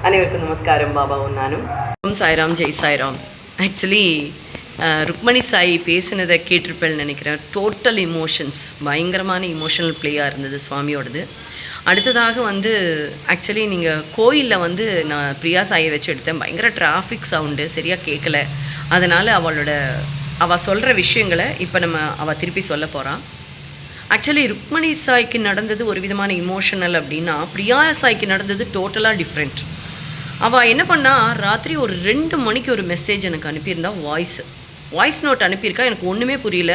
அனைவருக்கும் நமஸ்காரம். பாபாவும் நானும். ஓம் சாய்ராம், ஜெய் சாய்ராம். ஆக்சுவலி ருக்மணி சாய் பேசினதை கேட்டிருப்பேன்னு நினைக்கிறேன். டோட்டல் இமோஷன்ஸ், பயங்கரமான இமோஷனல் ப்ளேயாக இருந்தது சுவாமியோடது. அடுத்ததாக ஆக்சுவலி நீங்கள் கோயிலில் நான் பிரியா சாயை வச்சு எடுத்தேன். பயங்கர டிராஃபிக் சவுண்டு சரியாக கேட்கல. அதனால் அவள் சொல்கிற விஷயங்களை இப்போ அவள் திருப்பி சொல்ல போகிறான். ஆக்சுவலி ருக்மணி சாய்க்கு நடந்தது ஒரு விதமான இமோஷனல் அப்படின்னா, பிரியா சாய்க்கு நடந்தது டோட்டலாக டிஃப்ரெண்ட். அவள் என்ன பண்ணா, ராத்திரி ஒரு 2 மணிக்கு ஒரு மெசேஜ் எனக்கு அனுப்பியிருந்தா. Voice note அனுப்பியிருக்கா. எனக்கு ஒன்றுமே புரியல.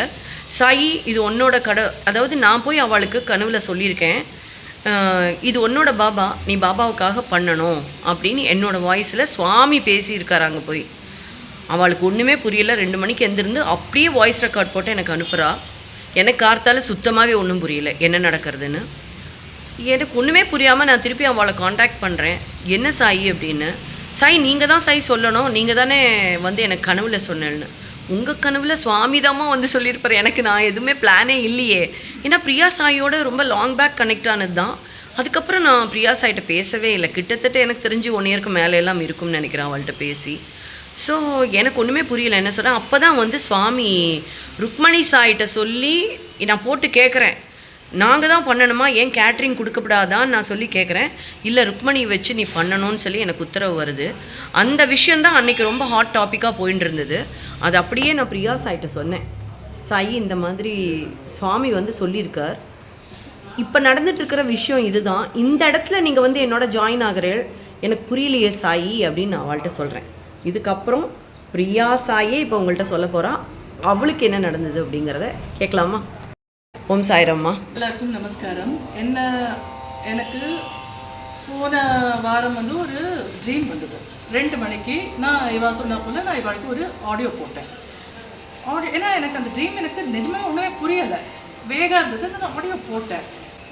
சாயி, இது உன்னோட அதாவது நான் போய் அவளுக்கு கனவில் சொல்லியிருக்கேன், இது உன்னோட பாபா, நீ பாபாவுக்காக பண்ணணும் அப்படின்னு என்னோடய வாய்ஸில் சுவாமி பேசியிருக்காராங்க. போய் அவளுக்கு ஒன்றுமே புரியல. 2 மணிக்கு எழுந்திருந்து அப்படியே வாய்ஸ் ரெக்கார்ட் போட்டு எனக்கு அனுப்புகிறா. எனக்கு கார்த்தால சுத்தமாகவே ஒன்றும் புரியல என்ன நடக்கிறதுன்னு. எனக்கு ஒன்றுமே புரியாமல் நான் திருப்பி அவளை காண்டாக்ட் பண்ணுறேன். என்ன சாயி அப்படின்னு. சாய், நீங்கள் தான் சாய் சொல்லணும், நீங்கள் தானே எனக்கு கனவில் சொன்னேன்னு. உங்கள் கனவில் சுவாமி தாம்மா சொல்லியிருப்பார். எனக்கு நான் எதுவுமே பிளானே இல்லையே. ஏன்னா பிரியா சாயோட ரொம்ப லாங் பேக் கனெக்ட் ஆனது தான். அதுக்கப்புறம் நான் பிரியா சாய்கிட்ட பேசவே இல்லை. கிட்டத்தட்ட எனக்கு தெரிஞ்சு 1 இயருக்கு மேலே எல்லாம் இருக்கும்னு நினைக்கிறேன் அவள்கிட்ட பேசி. ஸோ எனக்கு ஒன்றுமே புரியல என்ன சொல்கிறேன். அப்போ தான் சுவாமி ருக்மணி சாய்கிட்ட சொல்லி நான் போட்டு கேட்குறேன், நாங்கள் தான் பண்ணணுமா, ஏன் கேட்ரிங் கொடுக்கப்படாதான்னு நான் சொல்லி கேட்குறேன். இல்லை, ருக்மணி வச்சு நீ பண்ணணும்னு சொல்லி எனக்கு உத்தரவு வருது. அந்த விஷயந்தான் அன்றைக்கி ரொம்ப ஹாட் டாப்பிக்காக போயின்னு இருந்தது. அது அப்படியே நான் பிரியா சாய்கிட்ட சொன்னேன். சாயி, இந்த மாதிரி சுவாமி சொல்லியிருக்கார், இப்போ நடந்துகிட்ருக்கிற விஷயம் இதுதான், இந்த இடத்துல நீங்கள் என்னோட ஜாயின் ஆகிறேள், எனக்கு புரியலையே சாயி அப்படின்னு நான் அவள்கிட்ட சொல்கிறேன். இதுக்கப்புறம் பிரியா சாயே இப்போ உங்கள்கிட்ட சொல்ல போகிறா, அவளுக்கு என்ன நடந்தது அப்படிங்கிறத கேட்கலாமா? ஓம் சாய்ராம்மா. எல்லாருக்கும் நமஸ்காரம். எனக்கு போன வாரம் ஒரு ட்ரீம் வந்தது. 2 மணிக்கு நான் இவா சொன்ன போல் நான் இவாளுக்கு ஒரு ஆடியோ போட்டேன். ஏன்னா எனக்கு அந்த ட்ரீம் எனக்கு நிஜமாக ஒன்றுமே புரியலை, வேகாக இருந்தது. நான் ஆடியோ போட்டேன்,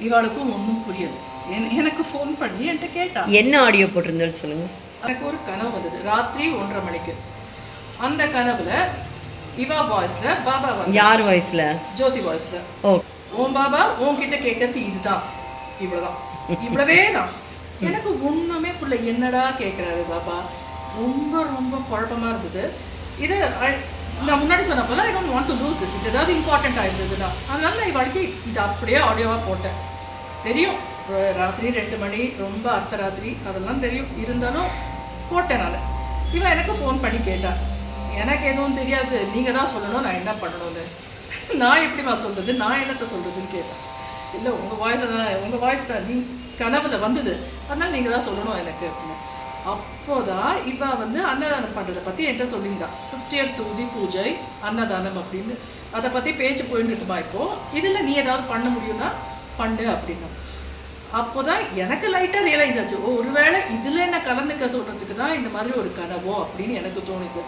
இவாளுக்கும் ஒன்றும் புரியலை. எனக்கு ஃபோன் பண்ணி என்கிட்ட கேட்டா என்ன ஆடியோ போட்டிருந்தேன்னு சொல்லுங்கள். எனக்கு ஒரு கனவு வந்தது ராத்திரி 1:30 மணிக்கு. அந்த கனவுல இவா வாய்ஸ்ல பாபா யார் வாய்ஸ்ல? ஜோதி வாய்ஸ்ல. ஓம் பாபா, உன்கிட்ட கேட்கறது இதுதான், இவ்வளவுதான், இவ்வளவே தான். எனக்கு ஒண்ணுமே புரியல, என்னடா கேட்கிறாரு பாபா. ரொம்ப ரொம்ப குழப்பமா இருந்தது. இது நான் முன்னாடி சொன்ன போல I don't want to lose this. இது ஏதாவது இம்பார்ட்டண்ட்டாக இருந்ததுன்னா அதனால நான் இவாளுக்கு இது அப்படியே ஆடியோவாக போட்டேன். தெரியும் ராத்திரி 2 மணி, ரொம்ப அர்த்தராத்திரி, அதெல்லாம் தெரியும், இருந்தாலும் போட்டேன் நான். இவன் எனக்கு ஃபோன் பண்ணி கேட்டான், எனக்கு எதுவும் தெரியாது, நீங்கள் தான் சொல்லணும், நான் என்ன பண்ணணும்னு. நான் எப்படிமா சொல்கிறது, நான் என்னத்தை சொல்கிறதுன்னு கேட்டேன். இல்லை, உங்கள் வாய்ஸ் தான் நீ கனவில் வந்தது, அதனால் நீங்கள் தான் சொல்லணும் எனக்கு அப்படின்னு. அப்போதான் இவ அன்னதானம் பண்ணுறதை பற்றி என்கிட்ட சொல்லியிருந்தா. 50th தூதி பூஜை அன்னதானம் அப்படின்னு அதை பற்றி பேச்சு போயின்னு இருக்குமா. இப்போது இதில் நீ ஏதாவது பண்ண முடியும்னா பண்ணு அப்படின்னா. அப்போ தான் எனக்கு லைட்டாக ரியலைஸ் ஆச்சு, ஒருவேளை இதில் என்ன கலந்துக்க சொல்கிறதுக்கு தான் இந்த மாதிரி ஒரு கனவோ அப்படின்னு எனக்கு தோணுது.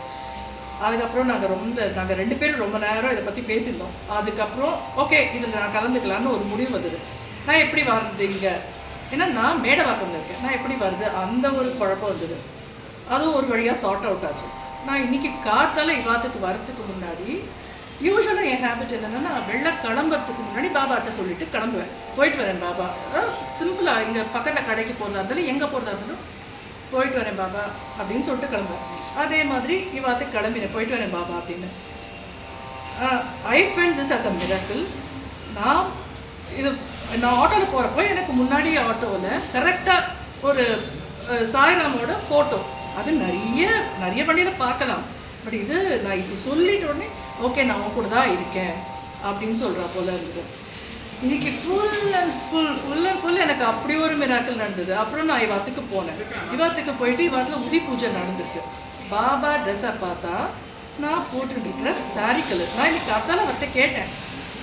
அதுக்கப்புறம் நாங்கள் 2 பேரும் ரொம்ப நேரம் இதை பற்றி பேசியிருந்தோம். அதுக்கப்புறம் ஓகே, இதில் நான் கலந்துக்கலான்னு ஒரு முடிவு வந்தது. நான் எப்படி வருது இங்கே, ஏன்னா நான் மேடவாக்கம்ல இருக்கேன், நான் எப்படி வருது அந்த ஒரு குழப்பம் வந்தது. அதுவும் ஒரு வழியாக சார்ட் அவுட் ஆச்சு. நான் இன்றைக்கி காத்தால இவாத்துக்கு வரத்துக்கு முன்னாடி யூஸ்வலாக என் ஹேபிட் என்னென்னா, நான் வெளில கிளம்புறதுக்கு முன்னாடி பாபாட்ட சொல்லிவிட்டு கிளம்புவேன். போயிட்டு வரேன் பாபா, அதாவது சிம்பிளாக இங்கே பக்கத்தில் கடைக்கு போகிறதா இருந்தாலும் எங்கே போகிறதா இருந்தாலும் போயிட்டு வரேன் பாபா அப்படின்னு சொல்லிட்டு கிளம்புவேன். அதே மாதிரி இவாத்துக்கு கிளம்பினேன், போயிட்டு வரேன் பாபா அப்படின்னு. I feel this as a miracle. நான் ஆட்டோவில் போகிறப்போ எனக்கு முன்னாடி ஆட்டோவில் கரெக்டாக ஒரு சாய்ராமோட ஃபோட்டோ, அது நிறைய வண்டியில் பார்க்கலாம். பட் இது நான் இப்படி சொல்லிட்ட உடனே ஓகே, நான் உன் கூட தான் இருக்கேன் அப்படின்னு சொல்கிறா போல இருந்தது. இன்னைக்கு ஃபுல் அண்ட் ஃபுல் எனக்கு அப்படி ஒரு மிராக்கிள் நடந்தது. அப்புறம் நான் இவாத்துக்கு போனேன். இவாத்துக்கு போயிட்டு இவாத்தில் உதி பூஜை நடந்திருக்கு. பாபா ட்ரெஸ்ஸை பார்த்தா நான் போட்டுருக்கிற சாரீ கலர். நான் இன்னைக்கு காத்தால அவர்கிட்ட கேட்டேன்,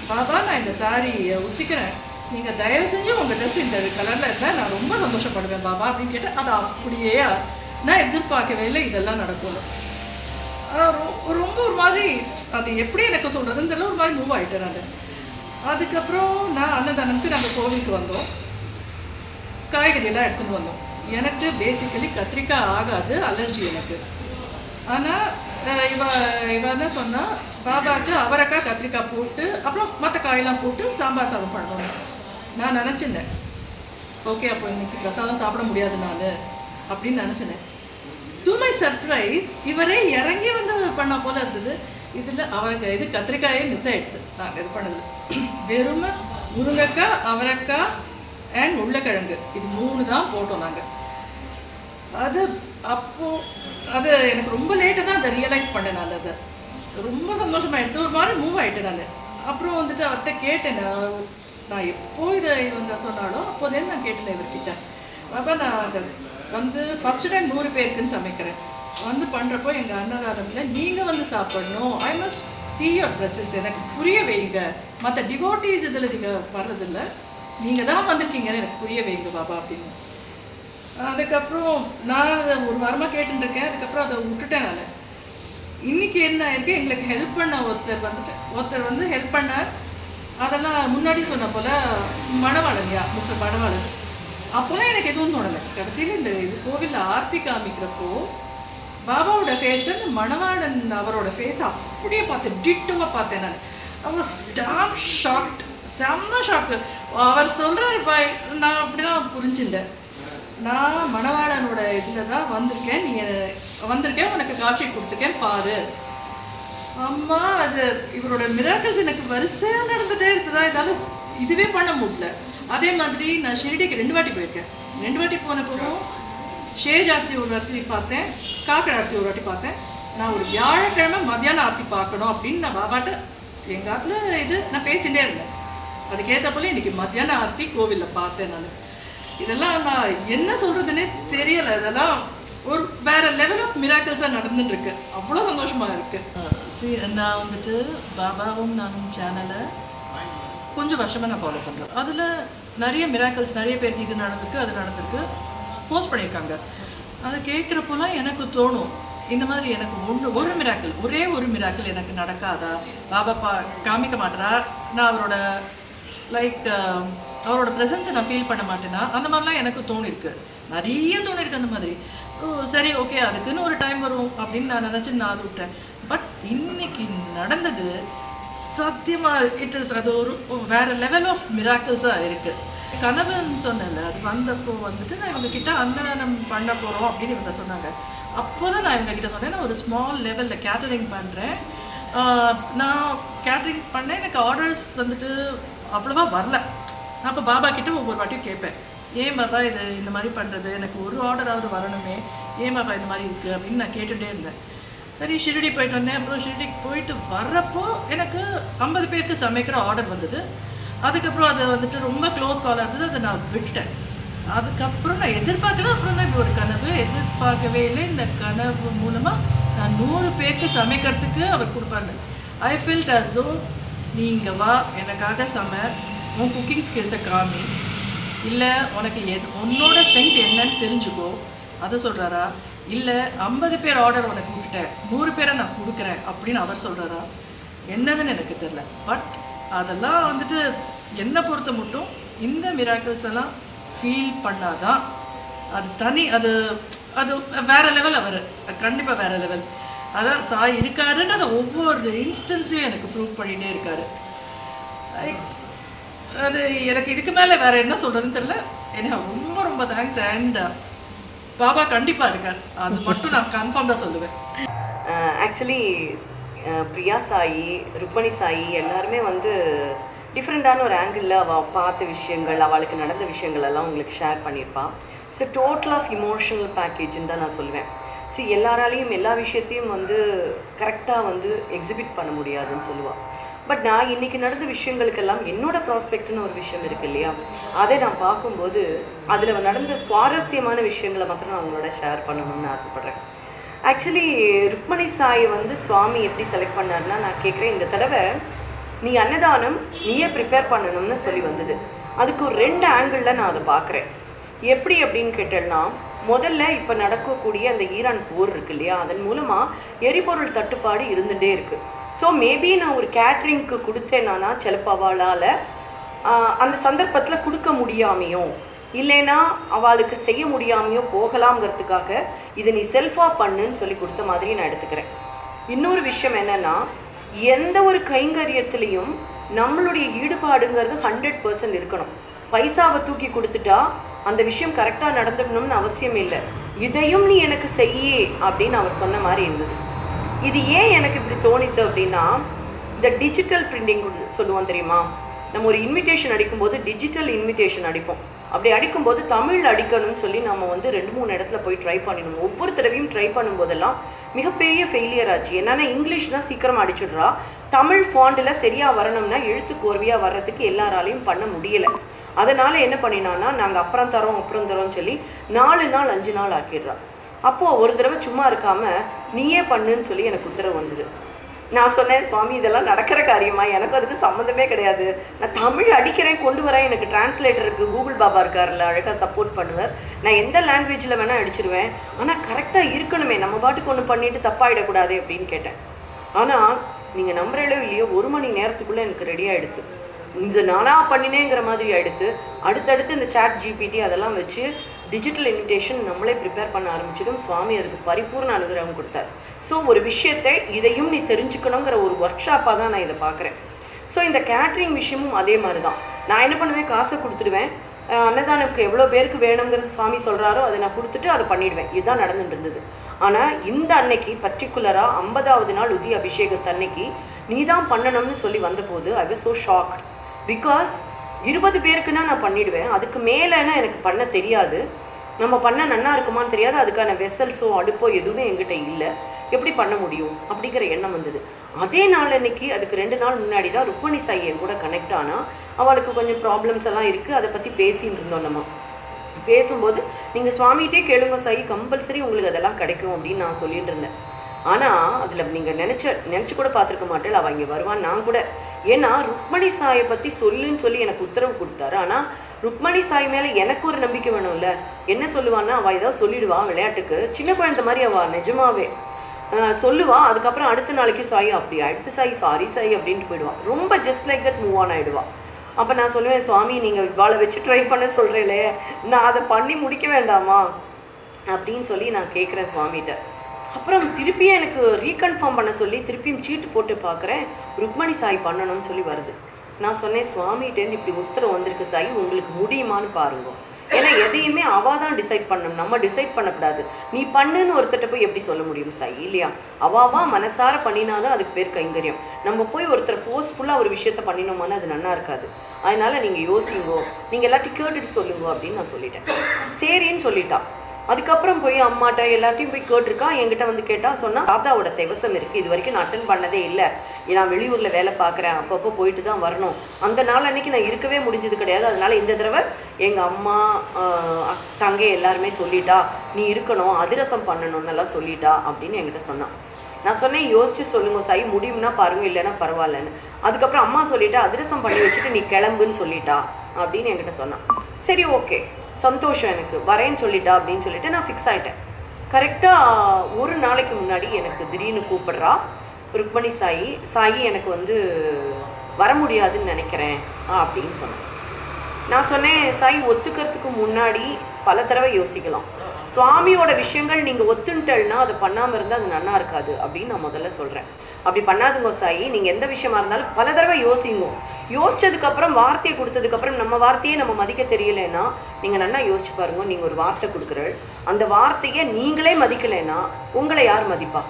பாபா நான் இந்த சாரியை ஊற்றிக்கிறேன், நீங்கள் தயவு செஞ்சு உங்கள் ட்ரெஸ் இந்த கலரில் இருந்தால் நான் ரொம்ப சந்தோஷப்படுவேன் பாபா அப்படின்னு கேட்டேன். அது அப்படியே நான் எதிர்பார்க்கவே இல்லை இதெல்லாம் நடக்கும். ரொம்ப ஒரு மாதிரி அது எப்படி எனக்கு சொல்கிறதுன்னு தெரியல, ஒரு மாதிரி மூவ் ஆகிட்டேன் நான். அதுக்கப்புறம் நான் அன்னதானத்துக்கு நாங்கள் கோவிலுக்கு வந்தோம். காய்கறியெல்லாம் எடுத்துகிட்டு வந்தோம். எனக்கு பேசிக்கலி கத்திரிக்காய் ஆகாது, அலர்ஜி எனக்கு. ஆனால் இவ என்ன சொன்னால், பாபாவுக்கு அவரைக்காய் கத்திரிக்காய் போட்டு அப்புறம் மற்ற காயெல்லாம் போட்டு சாம்பார் சாதம் பண்ணணும். நான் நினச்சிருந்தேன், ஓகே அப்போ இன்றைக்கி பிரசாதம் சாப்பிட முடியாது நான், அப்படின்னு நினச்சினேன். டு மை சர்ப்ரைஸ் இவரே இறங்கி வந்து பண்ண போல இருந்தது. இதில் அவருக்கு இது கத்திரிக்காயே மிஸ் ஆகிடுது. நாங்கள் இது பண்ணதில் வெறும் முருங்கைக்காய், அவரைக்காய் அண்ட் உருளைக்கிழங்கு இது 3 தான் போட்டோம் நாங்கள். அது அப்போது அது எனக்கு ரொம்ப லேட்டாக தான் அதை ரியலைஸ் பண்ணேன். நான் அதை ரொம்ப சந்தோஷமாகிடுது. ஒரு மாதிரி மூவ் ஆகிட்டேன் நான். அப்புறம் வந்துட்டு அவர்கிட்ட கேட்டேன். நான் எப்போ இதை இவங்க சொன்னாலும் அப்போதேன்னு நான் கேட்டேன் இவர்கிட்ட. அப்போ நான் வந்து ஃபஸ்ட்டு டைம் 100 பேருக்குன்னு சமைக்கிறேன். வந்து பண்ணுறப்போ எங்கள் அன்னதானத்தில் நீங்கள் வந்து சாப்பிடணும், I must see your presence, எனக்கு புரிய வைங்க. மற்ற டிவோட்டீஸ் இதில் நீங்கள் வர்றதில்ல, நீங்கள் தான் வந்திருக்கீங்கன்னு எனக்கு புரிய வைங்க பாபா அப்படின்னு. அதுக்கப்புறம் நான் அதை ஒரு வாரமாக கேட்டுருக்கேன். அதுக்கப்புறம் அதை விட்டுட்டேன் நான். இன்றைக்கி என்ன ஆயிருக்கு, எங்களுக்கு ஹெல்ப் பண்ண ஒருத்தர் வந்து ஹெல்ப் பண்ணார். அதெல்லாம் முன்னாடி சொன்ன போல் மணவாளன்யா, மிஸ்டர் மணவாளன். அப்போலாம் எனக்கு எதுவும் தோணலை. கடைசியில் இந்த இது கோவிலில் ஆர்த்தி காமிக்கிறப்போ பாபாவோட ஃபேஸில் இந்த மணவாளன் அவரோட ஃபேஸ் அப்படியே பார்த்தேன், டிட்டோவாக பார்த்தேன் நான். அவர் ஸ்டாப் ஷாக்ட், செம்ம ஷாக்கு. அவர் சொல்கிறார் பாய், நான் அப்படி தான் புரிஞ்சுட்டேன். நான் மணவாளனோட இதில் தான் வந்திருக்கேன், நீ வந்திருக்கேன், உனக்கு காட்சி கொடுத்துருக்கேன் பாரு. அம்மா அது இவரோட மிராக்கிள்ஸ் எனக்கு வரிசையாக நடந்துகிட்டே இருக்குதா, ஏதாவது இதுவே பண்ண முடியல. அதே மாதிரி நான் ஷிரடிக்கு 2 வாட்டி போயிருக்கேன். 2 வாட்டி போனப்போ ஷேஜ் ஆர்த்தி ஒரு ராத்திரி பார்த்தேன், காக்கடை ஆர்த்தி ஒரு வாட்டி பார்த்தேன். நான் ஒரு வியாழக்கிழமை மத்தியானம் ஆர்த்தி பார்க்கணும் அப்படின்னு நான் பாபாட்ட எங்கள் ஆற்றுல இது நான் பேசிகிட்டே இருந்தேன். அதுக்கேற்ற போல இன்றைக்கி மத்தியானம் ஆர்த்தி கோவிலில் பார்த்தேன் நான். இதெல்லாம் நான் என்ன சொல்கிறதுனே தெரியலை. இதெல்லாம் ஒரு வேறு லெவல் ஆஃப் மிராக்கிள்ஸாக நடந்துட்டுருக்கு. அவ்வளோ சந்தோஷமாக இருக்குது. நான் வந்துட்டு பாபாவும் நானும் சேனலை கொஞ்சம் வருஷமாக நான் ஃபாலோ பண்ணுறேன். அதில் நிறைய மிராக்கிள்ஸ், நிறைய பேருக்கு இது நடந்திருக்கு, அது நடந்திருக்கு, போஸ்ட் பண்ணியிருக்காங்க. அதை கேட்குறப்போலாம் எனக்கு தோணும், இந்த மாதிரி எனக்கு ஒரே ஒரு மிராக்கிள் எனக்கு நடக்காதா, பாபா காமிக்க மாட்டேறா, நான் அவரோட அவரோட ப்ரெசன்ஸை நான் ஃபீல் பண்ண மாட்டேன்னா, அந்த மாதிரிலாம் எனக்கு தோணிருக்கு, நிறைய தோணிருக்கு அந்த மாதிரி. சரி ஓகே, அதுக்குன்னு ஒரு டைம் வரும் அப்படின்னு நான் நினச்சி நான் அதை விட்டேன். பட் இன்னைக்கு நடந்தது சத்தியமாக அது ஒரு வேறு லெவல் ஆஃப் மிராக்கிள்ஸாக இருக்குது. கனவுன்னு சொன்னேன்ல, அது வந்தப்போ வந்துட்டு நான் இவங்கக்கிட்ட அன்னதானம் பண்ண போகிறோம் அப்படின்னு இவங்க சொன்னாங்க. அப்போ தான் நான் இவங்கக்கிட்ட சொன்னேன், நான் ஒரு ஸ்மால் லெவலில் கேட்டரிங் பண்ணுறேன். நான் கேட்டரிங் பண்ணேன், எனக்கு ஆர்டர்ஸ் வந்துட்டு அவ்வளோவா வரல. நான் அப்போ பாபா கிட்டே ஒவ்வொரு வாட்டியும் கேட்பேன், ஏன் பாபா இது இந்த மாதிரி பண்ணுறது, எனக்கு ஒரு ஆர்டராவது வரணுமே, ஏன் பாபா இந்த மாதிரி இருக்குது அப்படின்னு நான் கேட்டுகிட்டே இருந்தேன். சரி ஷிரடி போயிட்டு வந்தேன். அப்புறம் ஷிரடிக்கு போயிட்டு வர்றப்போ எனக்கு 50 பேருக்கு சமைக்கிற ஆர்டர் வந்தது. அதுக்கப்புறம் அதை வந்துட்டு ரொம்ப க்ளோஸ் காலாக இருந்தது, அதை நான் விட்டுட்டேன். அதுக்கப்புறம் நான் எதிர்பார்க்கல. அப்புறம் தான் இப்போ ஒரு கனவு, எதிர்பார்க்கவே இல்லை. இந்த கனவு மூலமாக நான் 100 பேருக்கு சமைக்கிறதுக்கு அவர் கொடுப்பாங்க. ஐ ஃபீல்ட் அஸ் தோ, நீங்கள் வா எனக்காக உன் குக்கிங் ஸ்கில்ஸை காமி, இல்லை உனக்கு உன்னோட ஸ்ட்ரென்த் என்னன்னு தெரிஞ்சுக்கோ, அதை சொல்கிறாரா, இல்லை 50 பேர் ஆர்டர் உனக்கு விட்டுட்டேன், 100 பேரை நான் கொடுக்குறேன் அப்படின்னு அவர் சொல்கிறாரா, என்னதுன்னு எனக்கு தெரில. பட் அதெல்லாம் வந்துட்டு என்னை பொறுத்த மட்டும் இந்த மிராக்கிள்ஸ் எல்லாம் ஃபீல் பண்ணாதான் அது அது அது வேறு லெவல். அவர் கண்டிப்பாக வேறு லெவல். அதான் சாய் இருக்காருன்னு அதை ஒவ்வொரு இன்ஸ்டன்ஸ்லையும் எனக்கு ப்ரூவ் பண்ணிகிட்டே இருக்காரு. அது எனக்கு இதுக்கு மேலே வேறு என்ன சொல்கிறதுன்னு தெரியல. எனக்கு ரொம்ப ரொம்ப தேங்க்ஸ். அண்ட் பாபா கண்டிப்பாக இருக்கார், அது மட்டும் நான் கன்ஃபார்ம்டாக சொல்லுவேன். ஆக்சுவலி பிரியா சாயி, ருக்மணி சாயி எல்லாருமே வந்து டிஃப்ரெண்ட்டான ஒரு ஆங்கிளில் அவள் பார்த்த விஷயங்கள், அவளுக்கு நடந்த விஷயங்கள் எல்லாம் உங்களுக்கு ஷேர் பண்ணியிருப்பாள். ஸோ டோட்டல் ஆஃப் இமோஷனல் பேக்கேஜுன்னு தான் நான் சொல்லுவேன். எல்லாராலையும் எல்லா விஷயத்தையும் வந்து கரெக்டாக வந்து எக்ஸிபிட் பண்ண முடியாதுன்னு சொல்லுவாள். பட் நான் இன்றைக்கி நடந்த விஷயங்களுக்கெல்லாம் என்னோட ப்ராஸ்பெக்ட்னு ஒரு விஷயம் இருக்குது இல்லையா, அதை நான் பார்க்கும்போது அதில் நடந்த சுவாரஸ்யமான விஷயங்களை மாத்திரம் நான் அவங்களோட ஷேர் பண்ணணும்னு ஆசைப்பட்றேன். ஆக்சுவலி ருக்மணி சாயை வந்து சுவாமி எப்படி செலக்ட் பண்ணார்னா, நான் கேட்குறேன், இந்த தடவை நீ அன்னதானம் நீயே ப்ரிப்பேர் பண்ணணும்னு சொல்லி வந்தது. அதுக்கு ஒரு 2 ஆங்கிளில் நான் அதை பார்க்குறேன். எப்படி அப்படின்னு கேட்டேன்னா, முதல்ல இப்போ நடக்கக்கூடிய அந்த ஈரான் போர் இருக்கு இல்லையா, அதன் மூலமாக எரிபொருள் தட்டுப்பாடு இருந்துகிட்டே இருக்குது. ஸோ மேபி நான் ஒரு கேட்ரிங்க்கு கொடுத்தேன்னா சிலப்பவாளால் அந்த சந்தர்ப்பத்தில் கொடுக்க முடியாமையோ இல்லைன்னா அவளுக்கு செய்ய முடியாமையோ போகலாம்ங்கிறதுக்காக இதை நீ செல்ஃபாக பண்ணுன்னு சொல்லி கொடுத்த மாதிரி நான் எடுத்துக்கிறேன். இன்னொரு விஷயம் என்னென்னா, எந்த ஒரு கைங்கரியத்துலேயும் நம்மளுடைய ஈடுபாடுங்கிறது 100% இருக்கணும். பைசாவை தூக்கி கொடுத்துட்டா அந்த விஷயம் கரெக்டாக நடந்துடணும்னு அவசியம் இல்லை. இதையும் நீ எனக்கு செய்யி அப்படின்னு அவர் சொன்ன மாதிரி இருந்தது. இது ஏன் எனக்கு இப்படி தோணித்து அப்படின்னா, இந்த டிஜிட்டல் பிரிண்டிங் சொல்லுவோம் தெரியுமா, நம்ம ஒரு இன்விடேஷன் அடிக்கும்போது டிஜிட்டல் இன்விடேஷன் அடிப்போம். அப்படி அடிக்கும்போது தமிழ் அடிக்கணும்னு சொல்லி நம்ம வந்து 2-3 இடத்துல போய் ட்ரை பண்ணிடணும். ஒவ்வொரு தடவையும் ட்ரை பண்ணும்போதெல்லாம் மிகப்பெரிய ஃபெயிலியர் ஆச்சு. என்னன்னா இங்கிலீஷ் தான் சீக்கிரமாக அடிச்சுடுறா, தமிழ் ஃபாண்டில் சரியாக வரணும்னா எழுத்து கோர்வையாக வர்றதுக்கு எல்லாராலையும் பண்ண முடியலை. அதனால் என்ன பண்ணினான்னா, நாங்கள் அப்புறம் தரோம்னு சொல்லி 4 நாள் 5 நாள் ஆக்கிடுறா. அப்போது ஒரு தடவை சும்மா இருக்காமல் நீயே பண்ணுன்னு சொல்லி எனக்கு உத்தரவு வந்தது. நான் சொன்னேன், சுவாமி இதெல்லாம் நடக்கிற காரியமா, எனக்கு அதுக்கு சம்மந்தமே கிடையாது. நான் தமிழ் அடிக்கிறேன், கொண்டு வரேன், எனக்கு டிரான்ஸ்லேட்டர் இருக்குது, கூகுள் பாபா இருக்கார்ல, அழகாக சப்போர்ட் பண்ணுவார், நான் எந்த லாங்குவேஜில் வேணால் அடிச்சிருவேன், ஆனால் கரெக்டாக இருக்கணுமே, நம்ம பாட்டுக்கு ஒன்று பண்ணிவிட்டு தப்பாயிடக்கூடாது அப்படின்னு கேட்டேன். ஆனால் நீங்கள் நம்புறீங்களோ இல்லையோ 1 மணி நேரத்துக்குள்ளே எனக்கு ரெடி ஆகிடுது. இந்த நானாக பண்ணினேங்கிற மாதிரி ஆகிடுது. அடுத்தடுத்து இந்த சாட் ஜிபிடி அதெல்லாம் வச்சு டிஜிட்டல் இன்விடேஷன் நம்மளே ப்ரிப்பேர் பண்ண ஆரம்பிச்சிடும். சுவாமி அதுக்கு பரிபூர்ண அனுகிரகம் கொடுத்தார். ஸோ ஒரு விஷயத்தை இதையும் நீ தெரிஞ்சுக்கணுங்கிற ஒரு ஒர்க் ஷாப்பாக தான் நான் இதை பார்க்குறேன். ஸோ இந்த கேட்ரிங் விஷயமும் அதே மாதிரி தான். நான் என்ன பண்ணுவேன், காசை கொடுத்துடுவேன், அன்னதானத்துக்கு எவ்வளோ பேருக்கு வேணுங்கிறது சுவாமி சொல்கிறாரோ அதை நான் கொடுத்துட்டு அதை பண்ணிவிடுவேன். இதுதான் நடந்துட்டு இருந்தது. ஆனால் இந்த அன்னைக்கு பர்டிகுலராக 50வது நாள் உதி அபிஷேகத்து அன்னைக்கு நீ தான் பண்ணணும்னு சொல்லி வந்தபோது I was so shocked. Because 20 பேருக்குன்னா நான் பண்ணிவிடுவேன், அதுக்கு மேலேனா எனக்கு பண்ண தெரியாது, நம்ம பண்ண நன்னா இருக்குமான்னு தெரியாது, அதுக்கான வெசல்ஸோ அடுப்போ எதுவுமே எங்கிட்ட இல்லை, எப்படி பண்ண முடியும் அப்படிங்கிற எண்ணம் வந்தது. அதே நாள் அன்னைக்கு அதுக்கு 2 நாள் முன்னாடி தான் ருக்மணி சாய் என் கூட கனெக்ட் ஆனால் அவளுக்கு கொஞ்சம் ப்ராப்ளம்ஸ் எல்லாம் இருக்குது, அதை பற்றி பேசின்னு இருந்தோம். நம்ம பேசும்போது நீங்கள் சுவாமிகிட்டே கேளுங்க சாய், கம்பல்சரி உங்களுக்கு அதெல்லாம் கிடைக்கும் அப்படின்னு நான் சொல்லிட்டு இருந்தேன். ஆனால் அதில் நீங்கள் நினச்சி கூட பார்த்துருக்க மாட்டேன், அவள் இங்கே வருவான் நான் கூட. ஏன்னா ருக்மணி சாயை பற்றி சொல்லுன்னு சொல்லி எனக்கு உத்தரவு கொடுத்தாரு. ஆனால் ருக்மணி சாய் மேலே எனக்கு ஒரு நம்பிக்கை வேணும்ல. என்ன சொல்லுவான்னா, அவள் ஏதாவது சொல்லிடுவான் விளையாட்டுக்கு, சின்ன குழந்தை மாதிரி அவள் நிஜமாவே சொல்லுவாள். அதுக்கப்புறம் அடுத்த நாளைக்கு சாய் அப்படி அடுத்த சாய் சாரி அப்படின்ட்டு போயிடுவான். ரொம்ப just like that move on ஆகிடுவான். அப்போ நான் சொல்லுவேன், சுவாமி நீங்கள் இவாளை வச்சு ட்ரை பண்ண சொல்கிறேங்களே, நான் அதை பண்ணி முடிக்க வேண்டாமா அப்படின்னு சொல்லி நான் கேட்குறேன் சுவாமிகிட்ட. அப்புறம் திருப்பியும் எனக்கு ரீகன்ஃபார்ம் பண்ண சொல்லி திருப்பியும் சீட்டு போட்டு பார்க்குறேன், ருக்மணி சாய் பண்ணணும்னு சொல்லி வருது. நான் சொன்னேன், சுவாமிகிட்டேருந்து இப்படி உத்தரவு வந்திருக்கு சாய், உங்களுக்கு முடியுமான்னு பாருங்க. ஏன்னா எதையுமே அவள் தான் டிசைட் பண்ணணும், நம்ம டிசைட் பண்ணக்கூடாது. நீ பண்ணுன்னு ஒருத்தட்ட போய் எப்படி சொல்ல முடியும் சாய், இல்லையா? அவாவா மனசார பண்ணினாலும் அதுக்கு பேர் கைங்கரியம். நம்ம போய் ஒருத்தர் ஃபோர்ஸ்ஃபுல்லாக ஒரு விஷயத்த பண்ணினோமான்னு அது நல்லா இருக்காது. அதனால் நீங்கள் யோசிங்கோ, நீங்கள் எல்லாத்தையும் கேட்டுட்டு சொல்லுங்க அப்படின்னு நான் சொல்லிட்டேன். சரின்னு சொல்லிட்டான். அதுக்கப்புறம் போய் அம்மாட்ட எல்லாத்தையும் போய் கேட்டிருக்கான். என்கிட்ட வந்து கேட்டால் சொன்னால், தாத்தாவோட தேவசம் இருக்குது, இது வரைக்கும் நான் அட்டன் பண்ணதே இல்லை, நான் வெளியூரில் வேலை பார்க்குறேன், அப்பப்போ போயிட்டு தான் வரணும், அந்த நாள் அன்றைக்கி நான் இருக்கவே முடிஞ்சது கிடையாது, அதனால் இந்த தடவை எங்கள் அம்மா தங்கை எல்லாருமே சொல்லிட்டா நீ இருக்கணும், அதிரசம் பண்ணணும்னெல்லாம் சொல்லிட்டா அப்படின்னு என்கிட்ட சொன்னான். நான் சொன்னேன், யோசிச்சு சொல்லுங்க சாய், முடியும்னா பாருங்கள், இல்லைன்னா பரவாயில்லன்னு. அதுக்கப்புறம் அம்மா சொல்லிட்டா அதிரசம் பண்ணி வச்சுட்டு நீ கிளம்புன்னு சொல்லிட்டா அப்படின்னு என்கிட்ட சொன்னான். சரி ஓகே சந்தோஷம், எனக்கு வரேன்னு சொல்லிட்டா அப்படின்னு சொல்லிட்டு நான் ஃபிக்ஸ் ஆகிட்டேன். கரெக்டாக ஒரு நாளைக்கு முன்னாடி எனக்கு திடீர்னு கூப்பிட்றா ருக்மணி சாயி எனக்கு வந்து வர முடியாதுன்னு நினைக்கிறேன் அப்படின்னு சொன்னேன். நான் சொன்னேன், சாய் ஒத்துக்கிறதுக்கு முன்னாடி பல தடவை யோசிக்கலாம், சுவாமியோட விஷயங்கள் நீங்கள் ஒத்துன்ட்டல்னா அதை பண்ணாமல் இருந்தால் அது நல்லா இருக்காது அப்படின்னு நான் முதல்ல சொல்கிறேன். அப்படி பண்ணாதுங்க சாயி, நீங்கள் எந்த விஷயமா இருந்தாலும் பல தடவை யோசிங்க, யோசிச்சதுக்கப்புறம் வார்த்தையை கொடுத்ததுக்கப்புறம் நம்ம வார்த்தையே நம்ம மதிக்க தெரியலைன்னா நீங்கள் நல்லா யோசிச்சு பாருங்க, நீங்கள் ஒரு வார்த்தை கொடுக்குறள், அந்த வார்த்தையை நீங்களே மதிக்கலைன்னா உங்களை யார் மதிப்பா?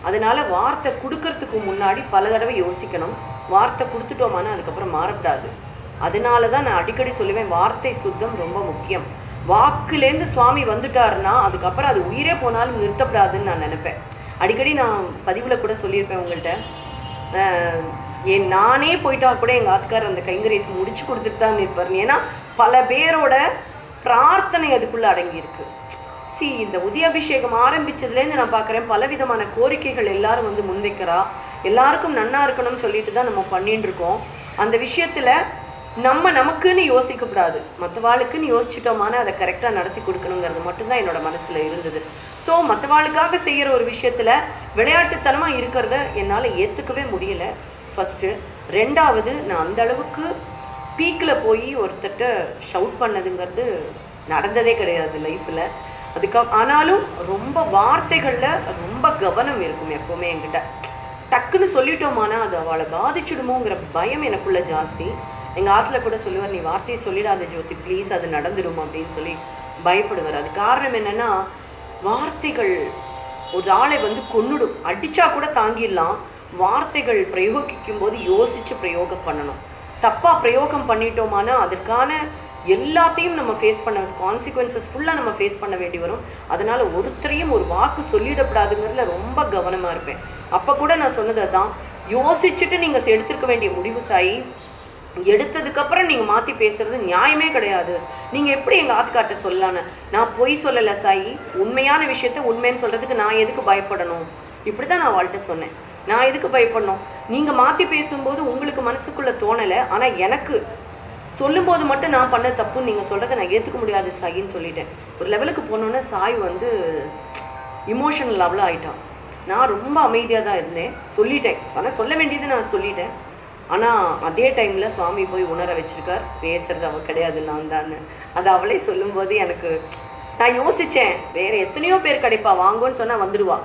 அதனால் வார்த்தை கொடுக்கறதுக்கு முன்னாடி பல தடவை யோசிக்கணும். வார்த்தை கொடுத்துட்டோமானா அதுக்கப்புறம் மாறப்படாது. அதனால தான் நான் அடிக்கடி சொல்லுவேன், வார்த்தை சுத்தம் ரொம்ப முக்கியம். வாக்குலேருந்து சுவாமி வந்துட்டாருன்னா அதுக்கப்புறம் அது உயிரே போனாலும் நிறுத்தப்படாதுன்னு நான் நினைப்பேன். அடிக்கடி நான் பதிவில் கூட சொல்லியிருப்பேன் உங்கள்கிட்ட, நானே போயிட்டா கூட எங்கள் ஆத்துக்கார் அந்த கைங்கரியத்தை முடிச்சு கொடுத்துட்டு தான் இருப்பார். ஏன்னா பல பேரோட பிரார்த்தனை அதுக்குள்ளே அடங்கியிருக்கு. இந்த உதயாபிஷேகம் ஆரம்பித்ததுலேருந்து நான் பார்க்குறேன், பலவிதமான கோரிக்கைகள் எல்லாரும் வந்து முன்வைக்கிறா, எல்லாருக்கும் நன்னா இருக்கணும்னு சொல்லிட்டு தான் நம்ம பண்ணிட்டு இருக்கோம். அந்த விஷயத்தில் நமக்குன்னு யோசிக்கப்படாது, மற்றவாளுக்குன்னு யோசிச்சுட்டோமான அதை கரெக்டாக நடத்தி கொடுக்கணுங்கிறது மட்டும்தான் என்னோட மனசில் இருந்தது. ஸோ மற்றவாளுக்காக செய்கிற ஒரு விஷயத்தில் விளையாட்டுத்தனமாக இருக்கிறத என்னால் ஏற்றுக்கவே முடியலை ஃபஸ்ட்டு. ரெண்டாவது, நான் அந்த அளவுக்கு பீக்கில் போய் ஒருத்தட்ட ஷவுட் பண்ணதுங்கிறது நடந்ததே கிடையாது லைஃப்பில். ஆனாலும் ரொம்ப வார்த்தைகளில் ரொம்ப கவனம் இருக்கும் எப்போவுமே என்கிட்ட. டக்குன்னு சொல்லிட்டோமானா அது அவளை பாதிச்சுடுமோங்கிற பயம் எனக்குள்ள ஜாஸ்தி. எங்கள் ஆற்றுல கூட சொல்லுவார், நீ வார்த்தையை சொல்லிடாத ஜோதி ப்ளீஸ், அது நடந்துடும் அப்படின்னு சொல்லி பயப்படுவார். அது காரணம் என்னென்னா, வார்த்தைகள் ஒரு ஆளை வந்து கொன்னுடும். அடித்தா கூட தாங்கிடலாம். வார்த்தைகள் பிரயோகிக்கும் போது யோசித்து பிரயோகம் பண்ணணும். தப்பாக பிரயோகம் பண்ணிட்டோமானா அதற்கான எல்லாத்தையும் நம்ம ஃபேஸ் பண்ண, கான்சிக்வன்சஸ் ஃபுல்லாக நம்ம ஃபேஸ் பண்ண வேண்டி வரும். அதனால் ஒருத்தரையும் ஒரு வாக்கு சொல்லிடக்கூடாதுங்கிறதுல ரொம்ப கவனமாக இருப்பேன். அப்போ கூட நான் சொன்னது தான், யோசிச்சுட்டு நீங்கள் எடுத்துருக்க வேண்டிய முடிவு சாயி. எடுத்ததுக்கப்புறம் நீங்கள் மாற்றி பேசுகிறது நியாயமே கிடையாது. நீங்கள் எப்படி எங்கள் ஆத்துக்கார்ட்ட சொல்லலான்னு? நான் பொய் சொல்லலை சாயி, உண்மையான விஷயத்த உண்மைன்னு சொல்கிறதுக்கு நான் எதுக்கு பயப்படணும்? இப்படி தான் நான் அவள்கிட்ட சொன்னேன். நான் எதுக்கு பயப்படணும்? நீங்கள் மாற்றி பேசும்போது உங்களுக்கு மனசுக்குள்ளே தோணலை, ஆனால் எனக்கு சொல்லும்போது மட்டும் நான் பண்ண தப்புன்னு நீங்கள் சொல்கிறத நான் ஏற்றுக்க முடியாது சாயின்னு சொல்லிட்டேன். ஒரு லெவலுக்கு போனோன்னே சாய் வந்து இமோஷனல் லெவலில் ஆகிட்டான். நான் ரொம்ப அமைதியாக தான் இருந்தேன், சொல்லிட்டேன். ஆனால் சொல்ல வேண்டியது நான் சொல்லிட்டேன். ஆனால் அதே டைமில் சுவாமி போய் உணர வச்சுருக்கார், பேசுகிறது அவள் கிடையாது நான் தான். அது அவளே சொல்லும்போது எனக்கு நான் யோசித்தேன், வேறு எத்தனையோ பேர் கிடைப்பா, வாங்கன்னு சொன்னால் வந்துடுவா.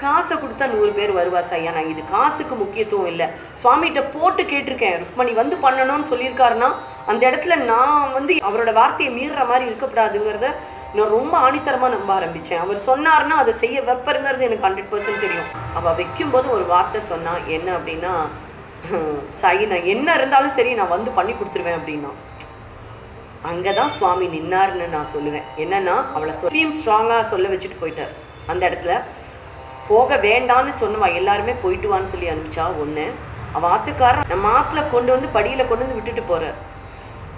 காசை கொடுத்தா 100 பேர் வருவா சாய்யா. நான் இது காசுக்கு முக்கியத்துவம் இல்லை, சுவாமிகிட்ட போட்டு கேட்டிருக்கேன். ருக்மணி வந்து பண்ணணும்னு சொல்லியிருக்காருன்னா அந்த இடத்துல நான் வந்து அவரோட வார்த்தையை மீறுற மாதிரி இருக்கக்கூடாதுங்கிறத நான் ரொம்ப ஆணித்தரமாக நம்ப ஆரம்பித்தேன். அவர் சொன்னார்னா அதை செய்ய வைப்பருங்கிறது எனக்கு 100% தெரியும். அவள் வைக்கும்போது ஒரு வார்த்தை சொன்னான், என்ன அப்படின்னா, சாயி நான் என்ன இருந்தாலும் சரி நான் வந்து பண்ணி கொடுத்துருவேன் அப்படின்னா. அங்கே தான் சுவாமி நின்னார்னு நான் சொல்லுவேன். என்னன்னா, அவளை சொல்லியும் ஸ்ட்ராங்காக சொல்ல வச்சுட்டு போயிட்டார். அந்த இடத்துல போக வேண்டான்னு சொன்னவா எல்லாருமே போயிட்டு வான்னு சொல்லி அனுப்பிச்சா. ஒன்று, அவள் ஆத்துக்காரன் நம்ம ஆற்றுல கொண்டு வந்து படியில் கொண்டு வந்து விட்டுட்டு போகிறார்.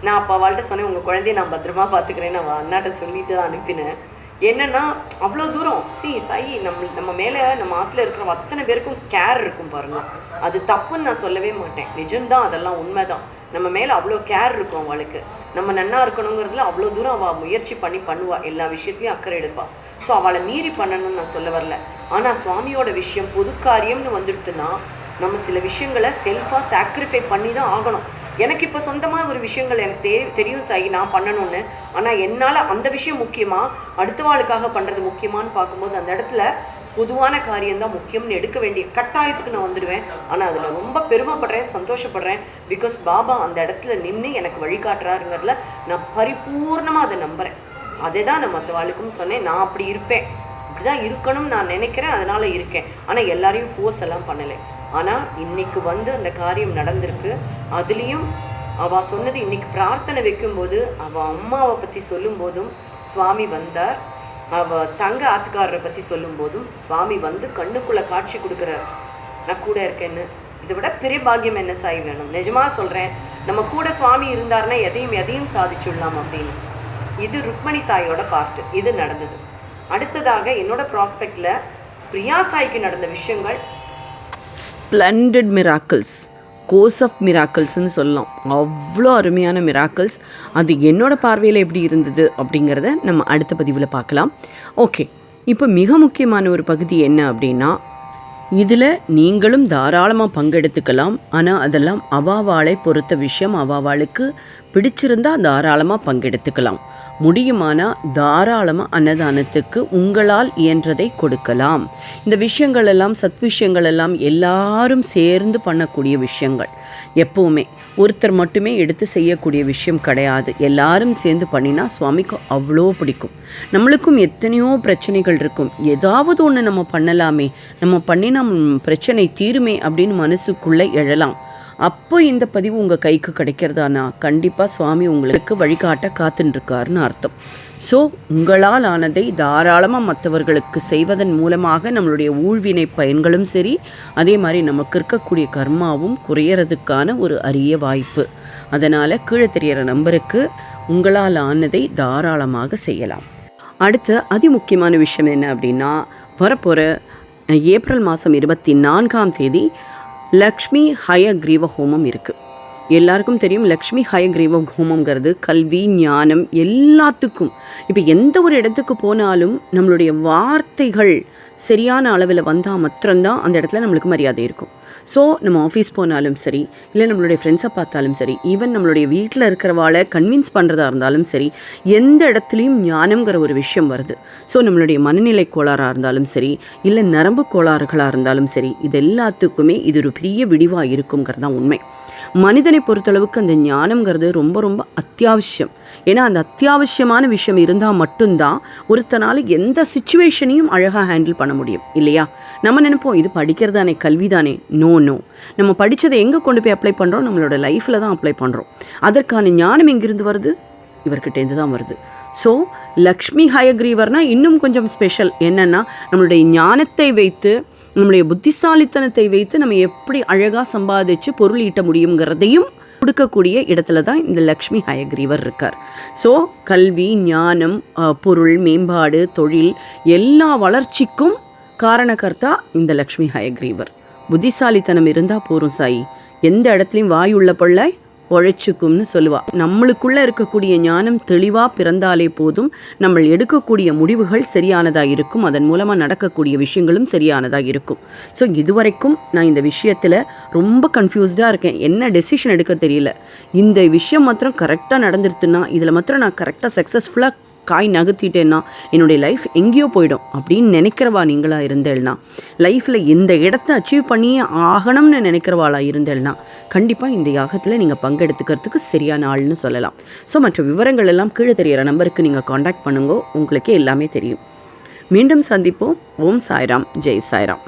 நான் அப்போ அவள்கிட்ட சொன்னேன், உங்கள் குழந்தைய நான் பத்திரமா பார்த்துக்கிறேன்னு அவள் அண்ணாட்ட சொல்லிட்டு தான் அனுப்பினேன். என்னென்னா அவ்வளோ தூரம் சாயி நம்ம மேலே நம்ம ஆற்றுல இருக்கிற அத்தனை பேருக்கும் கேர் இருக்கும் பாருங்கள். அது தப்புன்னு நான் சொல்லவே மாட்டேன், நிஜம்தான், அதெல்லாம் உண்மை தான். நம்ம மேலே அவ்வளோ கேர் இருக்கும் அவளுக்கு. நம்ம நன்னா இருக்கணுங்கிறதுல அவ்வளோ தூரம் அவள் முயற்சி பண்ணுவாள், எல்லா விஷயத்தையும் அக்கறை எடுப்பாள். ஸோ அவளை மீறி பண்ணணும்னு நான் சொல்ல வரல. ஆனால் சுவாமியோட விஷயம் பொது காரியம்னு வந்துடுத்துன்னா நம்ம சில விஷயங்களை செல்ஃபாக சாக்ரிஃபை பண்ணி தான் ஆகணும். எனக்கு இப்போ சொந்தமாக ஒரு விஷயங்கள் எனக்கு தெரியும் சாயி நான் பண்ணணும்னு. ஆனால் என்னால் அந்த விஷயம் முக்கியமாக அடுத்த வாழ்க்காக பண்ணுறது முக்கியமானு பார்க்கும்போது அந்த இடத்துல பொதுவான காரியம்தான் முக்கியம்னு எடுக்க வேண்டிய கட்டாயத்துக்கு நான் வந்துடுவேன். ஆனால் அதில் ரொம்ப பெருமைப்படுறேன், சந்தோஷப்படுறேன். பிகாஸ் பாபா அந்த இடத்துல நின்று எனக்கு வழிகாட்டுறாருங்கிறதுல நான் பரிபூர்ணமாக அதை நம்புகிறேன். அதை தான் நான் மற்றவாளுக்கும் சொன்னேன். நான் அப்படி இருப்பேன், இப்படி தான் இருக்கணும்னு நான் நினைக்கிறேன், அதனால் இருக்கேன். ஆனால் எல்லாரையும் ஃபோர்ஸ் எல்லாம் பண்ணலை. ஆனால் இன்றைக்கி வந்து அந்த காரியம் நடந்திருக்கு. அதுலேயும் அவள் சொன்னது, இன்றைக்கி பிரார்த்தனை வைக்கும்போது அவள் அம்மாவை பற்றி சொல்லும்போதும் சுவாமி வந்தார். அவள் தங்க ஆத்துக்காரரை பற்றி சொல்லும்போதும் சுவாமி வந்து கண்ணுக்குள்ளே காட்சி கொடுக்குறார், நான் கூட இருக்கேன்னு. இதை விட பெரிய பாக்கியம் என்ன சாய் வேணும்? நிஜமாக சொல்கிறேன், நம்ம கூட சுவாமி இருந்தார்னா எதையும் சாதிச்சுடலாம் அப்படின்னு. இது ருக்மணி சாயோட பார்ட்டு, இது நடந்தது. அடுத்ததாக என்னோட ப்ராஸ்பெக்டில் பிரியா சாய்க்கு நடந்த விஷயங்கள் ஸ்ப்ளண்டட் மிராக்கிள்ஸ், கோர்ஸ் ஆஃப் மிராக்கிள்ஸ்ன்னு சொல்லலாம். அவ்வளோ அருமையான மிராக்கிள்ஸ். அது என்னோட பார்வையில் எப்படி இருந்தது அப்படிங்கிறத நம்ம அடுத்த பதிவில் பார்க்கலாம். ஓகே, இப்போ மிக முக்கியமான ஒரு பகுதி என்ன அப்படின்னா, இதில் நீங்களும் தாராளமாக பங்கெடுத்துக்கலாம். ஆனால் அதெல்லாம் அவாவாளை பொறுத்த விஷயம். அவாவாளுக்கு பிடிச்சிருந்தா தாராளமாக பங்கெடுத்துக்கலாம். முடியுமானா தாராளமாக அன்னதானத்துக்கு உங்களால் இயன்றதை கொடுக்கலாம். இந்த விஷயங்கள் எல்லாம் சத் விஷயங்கள் எல்லாம் எல்லாரும் சேர்ந்து பண்ணக்கூடிய விஷயங்கள். எப்போவுமே ஒருத்தர் மட்டுமே எடுத்து செய்யக்கூடிய விஷயம் கிடையாது. எல்லாரும் சேர்ந்து பண்ணினா சுவாமிக்கு அவ்வளோ பிடிக்கும். நம்மளுக்கும் எத்தனையோ பிரச்சனைகள் இருக்கும், ஏதாவது ஒன்று நம்ம பண்ணலாமே, நம்ம பண்ணி நம்ம பிரச்சனை தீருமே அப்படின்னு மனசுக்குள்ளே எழலாம். அப்போ இந்த பதிவு உங்கள் கைக்கு கிடைக்கிறதானா கண்டிப்பாக சுவாமி உங்களுக்கு வழிகாட்ட காத்துட்டுருக்காருன்னு அர்த்தம். ஸோ உங்களால் ஆனதை தாராளமாக மற்றவர்களுக்கு செய்வதன் மூலமாக நம்மளுடைய ஊழ்வினை பயன்களும் சரி, அதே மாதிரி நமக்கு இருக்கக்கூடிய கர்மாவும் குறையறதுக்கான ஒரு அரிய வாய்ப்பு. அதனால் கீழே தெரிகிற நம்பருக்கு உங்களால் ஆனதை தாராளமாக செய்யலாம். அடுத்து அதிமுக்கியமான விஷயம் என்ன அப்படின்னா, வரப்போகிற ஏப்ரல் மாதம் 24ஆம் தேதி லக்ஷ்மி ஹயக்ரீவ ஹோமம் இருக்குது. எல்லாருக்கும் தெரியும், லக்ஷ்மி ஹயக்ரீவ ஹோமங்கிறது கல்வி, ஞானம் எல்லாத்துக்கும். இப்போ எந்த ஒரு இடத்துக்கு போனாலும் நம்மளுடைய வார்த்தைகள் சரியான அளவில் வந்தால் மாத்திரம்தான் அந்த இடத்துல நம்மளுக்கு மரியாதை இருக்கும். ஸோ நம்ம ஆஃபீஸ் போனாலும் சரி, இல்லை நம்மளுடைய ஃப்ரெண்ட்ஸை பார்த்தாலும் சரி, ஈவன் நம்மளுடைய வீட்டில் இருக்கிறவாளை கன்வின்ஸ் பண்ணுறதா இருந்தாலும் சரி, எந்த இடத்துலையும் ஞானம்ங்கிற ஒரு விஷயம் வருது. ஸோ நம்மளுடைய மனநிலை கோளாறாக இருந்தாலும் சரி, இல்லை நரம்பு கோளாறுகளாக இருந்தாலும் சரி, இது எல்லாத்துக்குமே இது ஒரு பெரிய விடிவாக இருக்குங்கிறது தான் உண்மை. மனிதனை பொறுத்தளவுக்கு அந்த ஞானம்ங்கிறது ரொம்ப ரொம்ப அத்தியாவசியம். ஏன்னா அந்த அத்தியாவசியமான விஷயம் இருந்தால் மட்டும்தான் ஒருத்தனால் எந்த சுச்சுவேஷனையும் அழகாக ஹேண்டில் பண்ண முடியும் இல்லையா? நம்ம நினைப்போம் இது படிக்கிறது தானே, கல்வி தானே. நோ, நம்ம படித்ததை எங்கே கொண்டு போய் அப்ளை பண்ணுறோம்? நம்மளோட லைஃப்பில் தான் அப்ளை பண்ணுறோம். அதற்கான ஞானம் எங்கிருந்து வருது? இவர்கிட்டேருந்து தான் வருது. ஸோ லக்ஷ்மி ஹயக்ரீவர்னால் இன்னும் கொஞ்சம் ஸ்பெஷல். என்னென்னா நம்மளுடைய ஞானத்தை வைத்து, நம்மளுடைய புத்திசாலித்தனத்தை வைத்து நம்ம எப்படி அழகாக சம்பாதிச்சு பொருள் ஈட்ட முடியுங்கிறதையும் கொடுக்கக்கூடிய இடத்துல தான் இந்த லக்ஷ்மி ஹயக்ரீவர் இருக்கார். ஸோ கல்வி, ஞானம், பொருள் மேம்பாடு, தொழில் எல்லா வளர்ச்சிக்கும் காரணகர்த்தா இந்த லக்ஷ்மி ஹயக்ரீவர். புத்திசாலித்தனம் இருந்தால் போரும் சாயி, எந்த இடத்துலையும் வாயுள்ள பொருளை உழைச்சிக்கும்னு சொல்லுவாள். நம்மளுக்குள்ளே இருக்கக்கூடிய ஞானம் தெளிவாக பிறந்தாலே போதும், நம்ம எடுக்கக்கூடிய முடிவுகள் சரியானதாக இருக்கும், அதன் மூலமாக நடக்கக்கூடிய விஷயங்களும் சரியானதாக இருக்கும். ஸோ இதுவரைக்கும் நான் இந்த விஷயத்தில் ரொம்ப கன்ஃபியூஸ்டாக இருக்கேன், என்ன டெசிஷன் எடுக்க தெரியல. இந்த விஷயம் மாத்திரம் கரெக்டாக நடந்துருத்துன்னா, இதில் மாத்திரம் நான் கரெக்டாக சக்ஸஸ்ஃபுல்லாக காய் நகர்த்திட்டேன்னா என்னுடைய லைஃப் எங்கேயோ போயிடும் அப்படின்னு நினைக்கிறவா நீங்களாக இருந்தேன்னா, லைஃப்பில் இந்த இடத்த அச்சீவ் பண்ணியே ஆகணும்னு நினைக்கிறவாளாக இருந்தேன்னா, கண்டிப்பாக இந்த யாகத்தில் நீங்கள் பங்கெடுத்துக்கிறதுக்கு சரியான ஆள்னு சொல்லலாம். ஸோ மற்ற விவரங்கள் எல்லாம் கீழே தெரிகிற நம்பருக்கு நீங்கள் காண்டாக்ட் பண்ணுங்க, உங்களுக்கே எல்லாமே தெரியும். மீண்டும் சந்திப்போம். ஓம் சாய்ராம், ஜெய் சாய்ராம்.